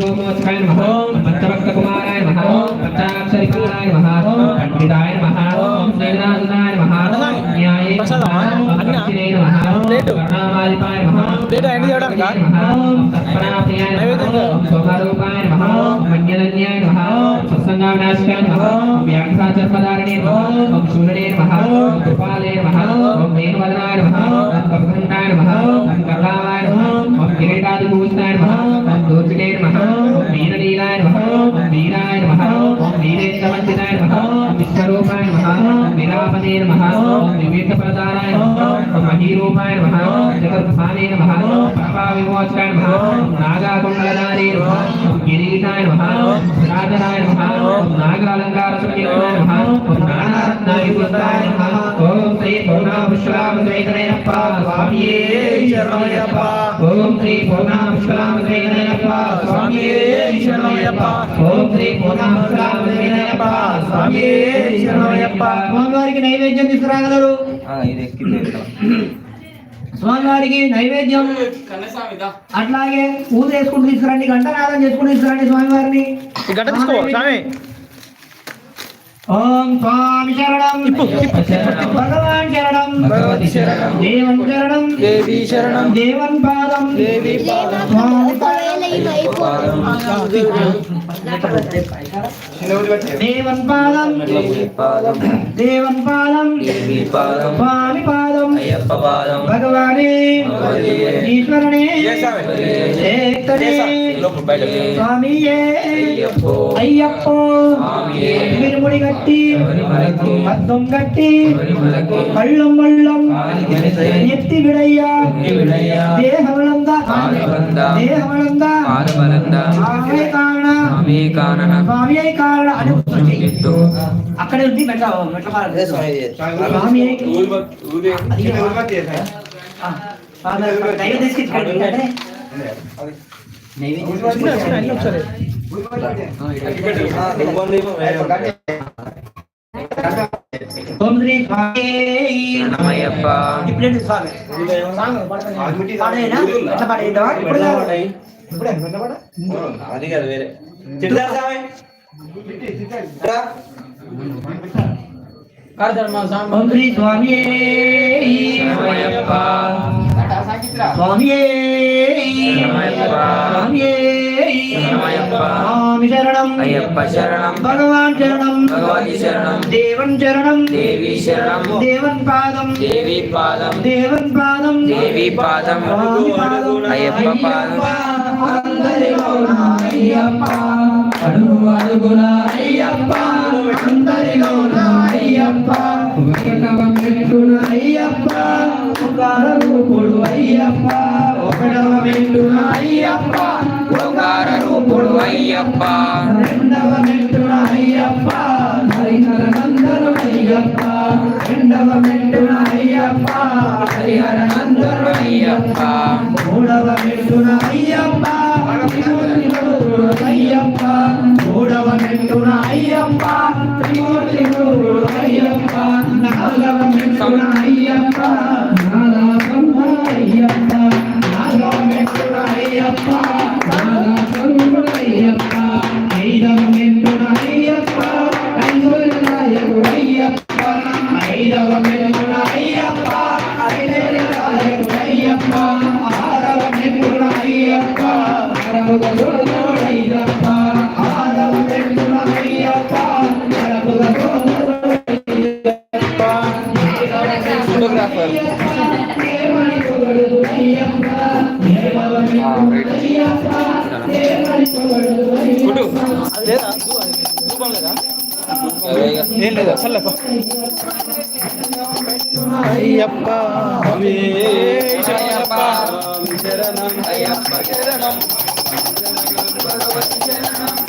सोमोत्सवाय नमः पंचभक्तकुमाराय नमः पंचाक्षरिकालाय नमः पंडिताय नमः देवनाथाय नमः न्याये नमः अग्निने नमः कर्णावादिपाय नमः तत्पराप्रियाय नमः सोमरूपाय नमः मन्यदन्याय नमः सत्संगाविनाशकाय नमः व्याघ्राचर्पधारिणे नमः ओम शूरणे नमः कृपाले नमः ओम वेणुवदनाय नमः कपघण्टाय नमः कर्णावाय नमः ओम किरीटादिभूषणाय नमः ओम दूर्जने नमः ओम वीरलीलाय नमः ओम वीराय नमः ओम वीरेन्द्रवन्दिताय नमः ओम विश्वरूपाय नमः ओम वीरापदे नमः ओम विवेकप्रदानाय नमः ओम महीरूपाय नमः ओम जगद्भाने नमः ओम पापविमोचकाय नमः ओम नागाकुण्डलधारे नमः ओम किरीटाय नमः ओम राजनाय नमः ओम नागालङ्कारसुखेनाय नमः ओम नानारत्नायुक्ताय नमः ओम श्री पूर्णापुष्कलामद्वैतनयप्प स्वामिये शरणमयप्प ओम श्री पूर्णापुष्कलामद्वैतनयप्प स्वामिये शरणमयप्प ओम श्री पूर्णापुष्कलामद्वैतनयप्प स्वामिये शरणमयप्प స్వామివారికి నైవేద్యం తీసుకురాగలరు స్వామివారికి నైవేద్యం అట్లాగే పూజ చేసుకుంటూ తీసుకురండి గంటనాదం చేసుకుంటూ తీసుకురండి స్వామివారిని గంట తీసుకో స్వామి ओम स्वामी शरणम भगवान शरणम भगवती शरणम देवन शरणम देवी शरणम देवन पादम देवी पादम स्वामी पादम देवन पादम देवन पादम देवी पादम स्वामी पादम अय्यप्प पादम भगवाने ईश्वरने एकने स्वामी अय्यप्पो विरमुड़ी गट्टी मद्दम गट्टी कल्लम वल्लम एत्ति विडय्या देहवलंद देहवलंद आवे कारण स्वामी कारण अनुष्ठितो అక్కడే ఉంది మెట్ల మెట్ల పారే స్వామి నైవేద్యం తీసుకెళ్ళండి అంటే నైవేద్యం ఒకసారి ఓం శ్రీ స్వామి నమయ్యప్ప ఇప్పుడు స్వామి పాడేనా ఎట్లా పాడేదా ఇప్పుడు ఎట్లా పాడ అది కాదు వేరే చిట్లా స్వామి ఓం శ్రీ స్వామి నమయ్యప్ప స్వామి స్వామి శరణం అయ్యప్ప శరణం భగవాన్ శరణం భగవతి శరణం దేవన్ శరణం దేవి శరణం దేవన్ పాదం దేవి పాదం దేవన్ పాదం దేవి పాదం అయ్యప్ప పాదం అయ్యప్ప అడుగు అడుగున అయ్యప్ప అందరిలోన అయ్యప్ప ఒకటవ మెట్టున అయ్యప్ప రూపుడు అయ్యప్ప ఒకటవ మెట్టున అయ్యప్ప ఓంకార రూపుడు అయ్యప్ప రెండవ మెట్టున అయ్యప్ప హరిహర నందను అయ్యప్ప రెండవ మెట్టున అయ్యప్ప హరిహర నందను అయ్యప్ప మూడవ మెట్టున అయ్యప్ప అయ్యప్ప మూడవ మెట్టున అయ్యప్ప త్రిమూర్తి అయ్యప్ప నాలుగవ మెట్టున అయ్యప్ప నాగబ్రహ్మ అయ్యప్ప నాలుగవ మెట్టున అయ్యప్ప నాగస్వరూపుడు అయ్యప్ప ఐదవ మెట్టున అయ్యప్ప ఐశ్వర్యదాయకుడు అయ్యప్ప ఐదవ మెట్టున అయ్యప్ప ఐశ్వర్యదాయకుడు అయ్యప్ప ఆరవ మెట్టున అయ్యప్ప అయ్యప్ప ఆరవ మెట్టున అయ్యప్ప ఏం లేదా అసలు అయ్యప్ప శరణం అయ్యప్ప శరణం భగవతి శరణం